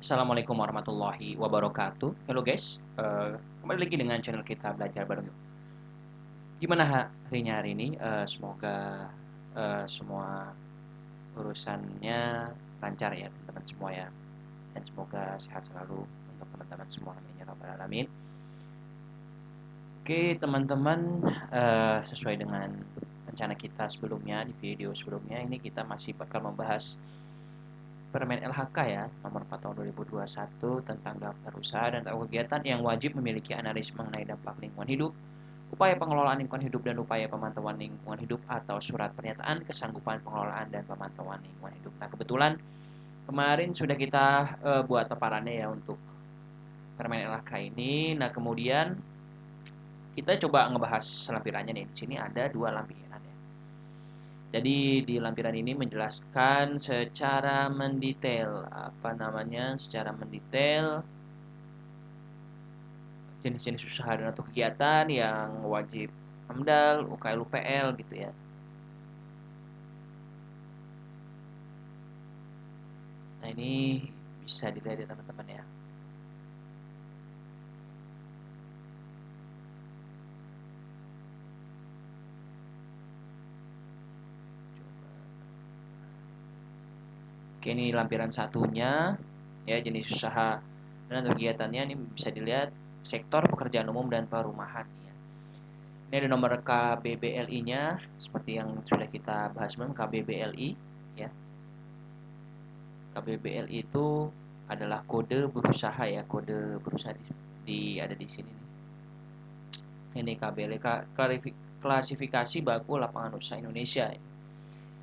Assalamualaikum warahmatullahi wabarakatuh. Halo guys, kembali lagi dengan channel kita belajar bareng yuk. Gimana harinya hari ini? Semoga semua urusannya lancar ya teman-teman semua ya, dan semoga sehat selalu untuk teman-teman semua. Amin ya rabbal alamin. Oke teman-teman, sesuai dengan rencana kita sebelumnya di video sebelumnya, ini kita masih bakal membahas Permen LHK ya, nomor 4 tahun 2021 tentang daftar usaha dan atau kegiatan yang wajib memiliki analisis mengenai dampak lingkungan hidup, upaya pengelolaan lingkungan hidup dan upaya pemantauan lingkungan hidup atau surat pernyataan kesanggupan pengelolaan dan pemantauan lingkungan hidup. Nah, kebetulan kemarin sudah kita buat paparannya ya untuk Permen LHK ini. Nah, kemudian kita coba ngebahas lampirannya nih. Di sini ada dua lampiran ya. Jadi di lampiran ini menjelaskan secara mendetail secara mendetail jenis-jenis usaha dan atau kegiatan yang wajib AMDAL, UKL, UPL gitu ya. Nah, ini bisa dilihat ya teman-teman ya. Oke, ini lampiran satunya ya, jenis usaha dan kegiatannya ini bisa dilihat sektor pekerjaan umum dan perumahan ya. Ini ada nomor KBBLI-nya seperti yang sudah kita bahas sebelum, KBBLI ya. KBBLI itu adalah kode berusaha ya, kode berusaha ada di sini nih. Ini KBLI, klasifikasi baku lapangan usaha Indonesia.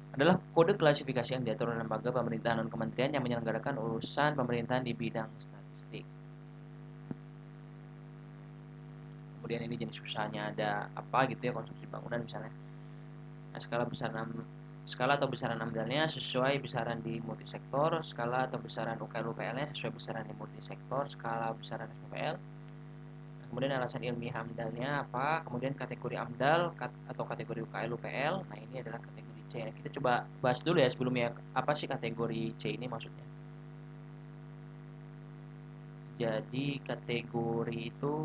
Adalah kode klasifikasi yang diatur oleh lembaga pemerintahan dan kementerian yang menyelenggarakan urusan pemerintahan di bidang statistik. Kemudian ini jenis usahanya ada apa gitu ya, konstruksi bangunan misalnya. Nah, skala atau besaran AMDAL-nya sesuai besaran di multisektor, skala atau besaran UKL UPL-nya sesuai besaran di multisektor, skala besaran SPPL. Kemudian alasan ilmiah AMDAL-nya apa, kemudian kategori AMDAL atau kategori UKL UPL. Nah, ini adalah kategori C. Nah, kita coba bahas dulu ya sebelumnya, apa sih kategori C ini maksudnya. Jadi kategori itu,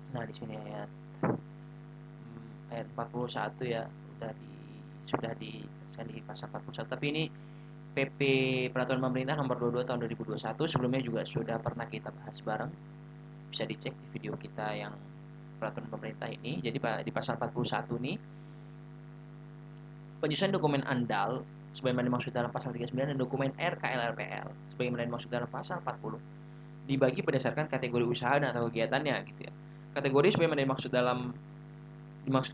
nah di sini ayat 41 ya, sudah di pasal 41. Tapi ini PP Peraturan Pemerintah Nomor 22 Tahun 2021, sebelumnya juga sudah pernah kita bahas bareng. Bisa dicek di video kita yang peraturan pemerintah ini. Jadi di pasal 41 nih, penyusunan dokumen AMDAL sebagaimana dimaksud dalam pasal 39 dan dokumen RKLRPL sebagaimana dimaksud dalam pasal 40 dibagi berdasarkan kategori usaha dan atau kegiatannya gitu ya. Kategori sebagaimana dimaksud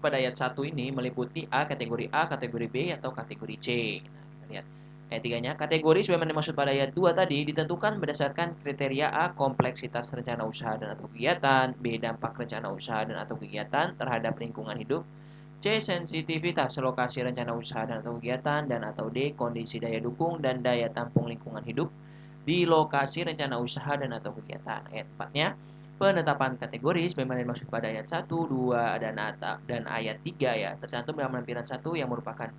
pada ayat 1 ini meliputi A, kategori B, atau kategori C. Nah, kita lihat ayat 3-nya. Kategori sebagaimana dimaksud pada ayat 2 tadi ditentukan berdasarkan kriteria A, kompleksitas rencana usaha dan atau kegiatan, B, dampak rencana usaha dan atau kegiatan terhadap lingkungan hidup, C, sensitivitas lokasi rencana usaha dan atau kegiatan, dan atau D, kondisi daya dukung dan daya tampung lingkungan hidup di lokasi rencana usaha dan atau kegiatan. Ayat 4-nya, penetapan kategori sebagaimana dimaksud pada ayat 1, 2, dan ayat 3 ya, tercantum dalam lampiran 1 yang merupakan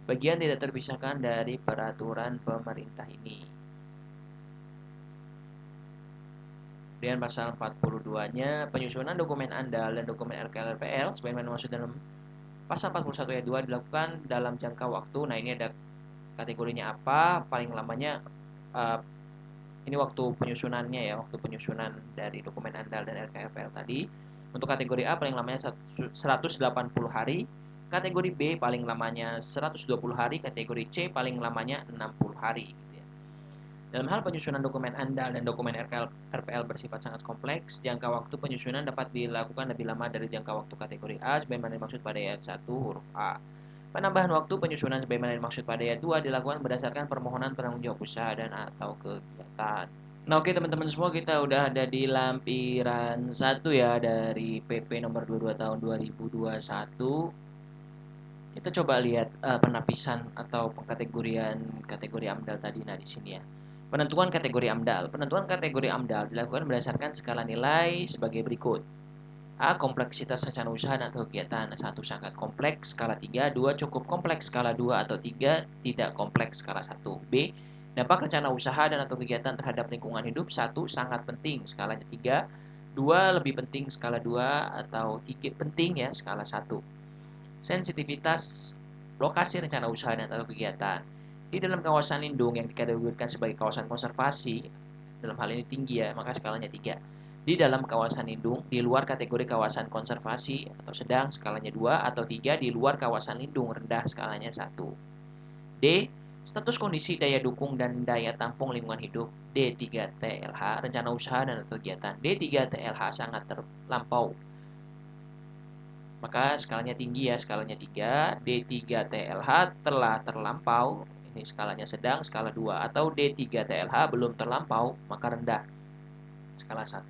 bagian tidak terpisahkan dari peraturan pemerintah ini. Kemudian pasal 42-nya, penyusunan dokumen AMDAL dan dokumen RKLRPL sebagaimana dimaksud dalam pasal 41 ayat 2 dilakukan dalam jangka waktu. Nah, ini ada kategorinya apa, paling lamanya ini waktu penyusunannya ya, waktu penyusunan dari dokumen AMDAL dan RKLPL tadi. Untuk kategori A paling lamanya 180 hari, kategori B paling lamanya 120 hari, kategori C paling lamanya 60 hari gitu ya. Dalam hal penyusunan dokumen AMDAL dan dokumen RKLPL bersifat sangat kompleks, jangka waktu penyusunan dapat dilakukan lebih lama dari jangka waktu kategori A sebagaimana dimaksud pada ayat 1 huruf A. Penambahan waktu penyusunan sebagaimana dimaksud pada ayat 2 dilakukan berdasarkan permohonan penanggung jawab usaha dan atau kegiatan. Nah, oke teman-teman semua, kita udah ada di lampiran 1 ya dari PP nomor 22 tahun 2021. Kita coba lihat penapisan atau pengkategorian kategori AMDAL tadi. Nah, di sini ya. Penentuan kategori AMDAL. Penentuan kategori AMDAL dilakukan berdasarkan skala nilai sebagai berikut. A. Kompleksitas rencana usaha dan atau kegiatan. 1. Sangat kompleks skala 3, 2. Cukup kompleks skala 2 atau 3. Tidak kompleks skala 1. B. Dampak rencana usaha dan atau kegiatan terhadap lingkungan hidup. 1. Sangat penting skalanya 3, 2. Lebih penting skala 2 atau 3 penting ya skala 1. Sensitivitas lokasi rencana usaha dan atau kegiatan. Di dalam kawasan lindung yang dikategorikan sebagai kawasan konservasi, dalam hal ini tinggi ya, maka skalanya 3. Di dalam kawasan lindung, di luar kategori kawasan konservasi atau sedang, skalanya 2, atau 3, di luar kawasan lindung, rendah, skalanya 1. D. Status kondisi daya dukung dan daya tampung lingkungan hidup. D3 TLH, rencana usaha dan kegiatan. D3 TLH sangat terlampau, maka skalanya tinggi ya, skalanya 3. D3 TLH telah terlampau, ini skalanya sedang, skala 2. Atau D3 TLH belum terlampau, maka rendah, skala 1.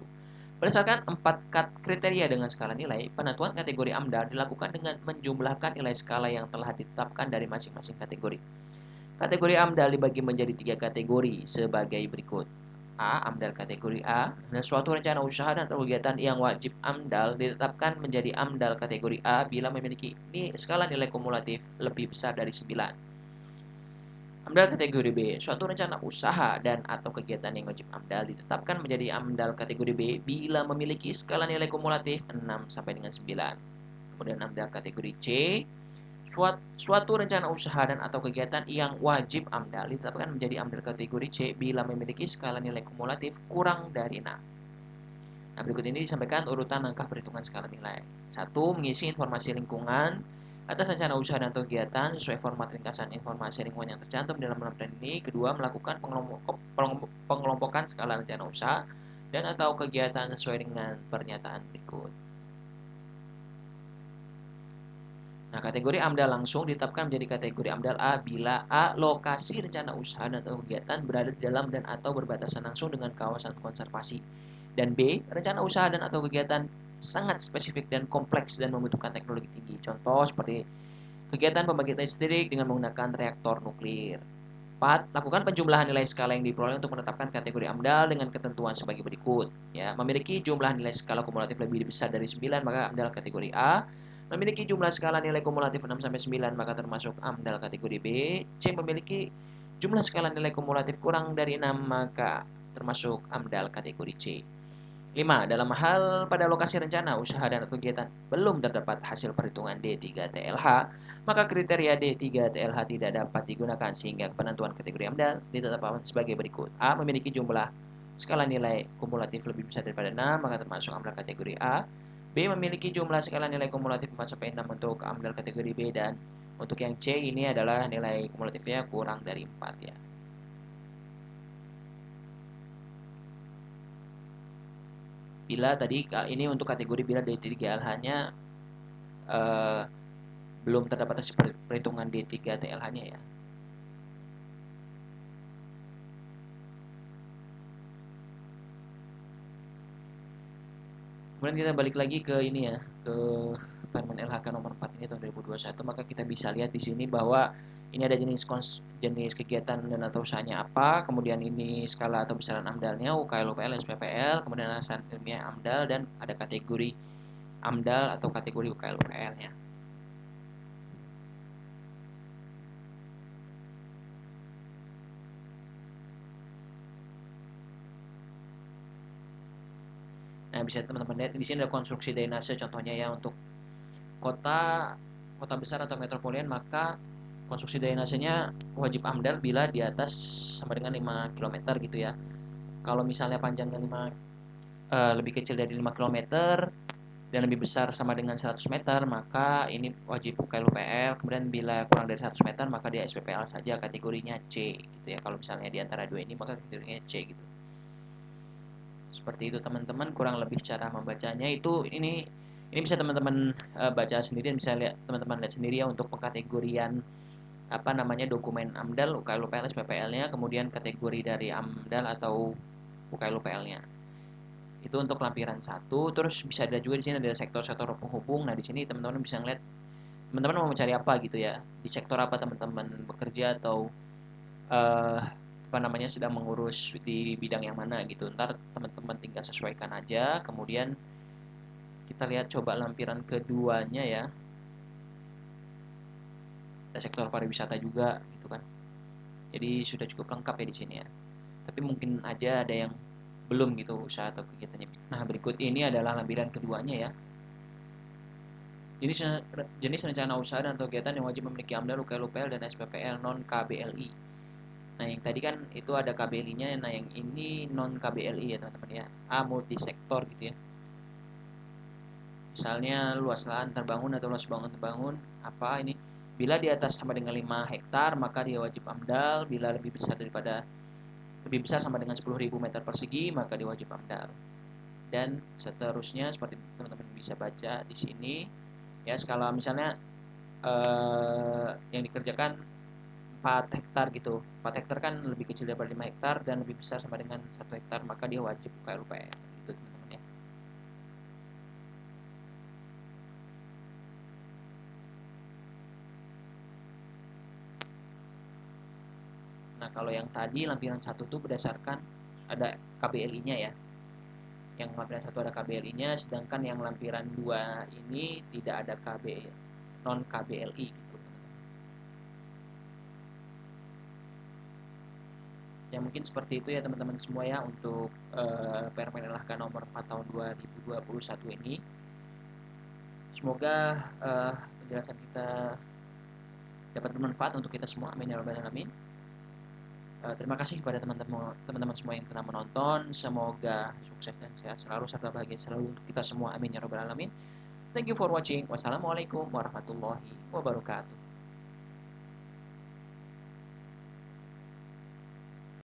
Berdasarkan 4 kriteria dengan skala nilai, penentuan kategori AMDAL dilakukan dengan menjumlahkan nilai skala yang telah ditetapkan dari masing-masing kategori. Kategori AMDAL dibagi menjadi 3 kategori sebagai berikut. A. AMDAL kategori A. Dan suatu rencana usaha dan kegiatan yang wajib AMDAL ditetapkan menjadi AMDAL kategori A bila memiliki skala nilai kumulatif lebih besar dari 9. AMDAL kategori B. Suatu rencana usaha dan atau kegiatan yang wajib AMDAL ditetapkan menjadi AMDAL kategori B bila memiliki skala nilai kumulatif 6 sampai dengan 9. Kemudian AMDAL kategori C. Suatu rencana usaha dan atau kegiatan yang wajib AMDAL ditetapkan menjadi AMDAL kategori C bila memiliki skala nilai kumulatif kurang dari 6. Nah, berikut ini disampaikan urutan langkah perhitungan skala nilai. 1. Mengisi informasi lingkungan atas rencana usaha dan kegiatan sesuai format ringkasan informasi lingkungan yang tercantum dalam lampiran ini. Kedua, melakukan pengelompokan skala rencana usaha dan atau kegiatan sesuai dengan pernyataan berikut. Nah, kategori AMDAL langsung ditetapkan menjadi kategori AMDAL A bila A. Lokasi rencana usaha dan atau kegiatan berada di dalam dan atau berbatasan langsung dengan kawasan konservasi. Dan B. Rencana usaha dan atau kegiatan sangat spesifik dan kompleks dan membutuhkan teknologi tinggi. Contoh seperti kegiatan pembangkit listrik dengan menggunakan reaktor nuklir. 4. Lakukan penjumlahan nilai skala yang diperoleh untuk menetapkan kategori AMDAL dengan ketentuan sebagai berikut. Ya, memiliki jumlah nilai skala kumulatif lebih besar dari 9, maka AMDAL kategori A. Memiliki jumlah skala nilai kumulatif 6 sampai 9, maka termasuk AMDAL kategori B. C. Memiliki jumlah skala nilai kumulatif kurang dari 6, maka termasuk AMDAL kategori C. 5. Dalam hal pada lokasi rencana, usaha dan kegiatan belum terdapat hasil perhitungan D3 TLH, maka kriteria D3 TLH tidak dapat digunakan sehingga penentuan kategori AMDAL ditetapkan sebagai berikut. A. Memiliki jumlah skala nilai kumulatif lebih besar daripada 6, maka termasuk AMDAL kategori A. B. Memiliki jumlah skala nilai kumulatif 4 sampai 6 untuk AMDAL kategori B, dan untuk yang C ini adalah nilai kumulatifnya kurang dari 4 ya. Bila tadi ini untuk kategori bila D3 TLH-nya belum terdapat hasil perhitungan D3 TLH-nya ya. Kemudian kita balik lagi ke ini ya, ke Permen LHK nomor 4 ini tahun 2021, maka kita bisa lihat di sini bahwa ini ada jenis kegiatan dan atau usahanya apa, kemudian ini skala atau besaran AMDAL-nya, UKL, UPL, SPPL, kemudian alasan ilmiah AMDAL, dan ada kategori AMDAL atau kategori UKL, UPL-nya. Nah, bisa teman-teman lihat di sini ada konstruksi drainase contohnya ya, untuk kota besar atau metropolitan, maka konstruksi drainasenya wajib AMDAL bila di atas sama dengan 5 km gitu ya. Kalau misalnya panjangnya lebih kecil dari 5 km dan lebih besar sama dengan 100 meter, maka ini wajib UKL UPL. Kemudian bila kurang dari 100 meter, maka dia SPPL saja, kategorinya C gitu ya. Kalau misalnya di antara dua ini, maka kategorinya C gitu. Seperti itu teman-teman, kurang lebih cara membacanya itu ini bisa teman-teman baca sendiri dan bisa lihat teman-teman lihat sendiri ya, untuk pengkategorian apa namanya dokumen AMDAL, UKL UPL, SPPL-nya, kemudian kategori dari AMDAL atau UKL UPL-nya. Itu untuk lampiran 1. Terus bisa ada juga di sini ada sektor-sektor penghubung. Nah, di sini teman-teman bisa ngeliat teman-teman mau mencari apa gitu ya. Di sektor apa teman-teman bekerja atau apa namanya sedang mengurus di bidang yang mana gitu. Ntar teman-teman tinggal sesuaikan aja. Kemudian Kita lihat coba lampiran keduanya ya. Ada sektor pariwisata juga gitu kan. Jadi sudah cukup lengkap ya di sini ya. Tapi mungkin aja ada yang belum gitu usaha atau kegiatannya. Nah, berikut ini adalah lampiran keduanya ya. Jenis jenis rencana usaha dan kegiatan yang wajib memiliki AMDAL, UKL, dan SPPL non KBLI. Nah, yang tadi kan itu ada KBLI-nya, nah yang ini non KBLI ya teman-teman ya. A multisektor gitu ya. Misalnya luas lahan terbangun atau luas bangun terbangun apa ini? Bila di atas sama dengan 5 hektar maka dia wajib AMDAL, bila lebih besar sama dengan 10.000 meter persegi maka dia wajib AMDAL. Dan seterusnya seperti teman-teman bisa baca di sini ya, skala misalnya yang dikerjakan 4 hektar gitu. 4 hektar kan lebih kecil daripada 5 hektar dan lebih besar sama dengan 1 hektar maka dia wajib UKL-UPR gitu teman-teman ya. Nah, kalau yang tadi lampiran 1 tuh berdasarkan ada KBLI-nya ya. Yang lampiran 1 ada KBLI-nya, sedangkan yang lampiran 2 ini tidak ada non KBLI gitu. Ya mungkin seperti itu ya teman-teman semua ya untuk Permen LHK nomor 4 tahun 2021 ini. Semoga penjelasan kita dapat bermanfaat untuk kita semua. Amin ya rabbal alamin. Terima kasih kepada teman-teman semua yang telah menonton. Semoga sukses dan sehat selalu serta bahagia selalu untuk kita semua. Amin ya rabbal alamin. Thank you for watching. Wassalamualaikum warahmatullahi wabarakatuh.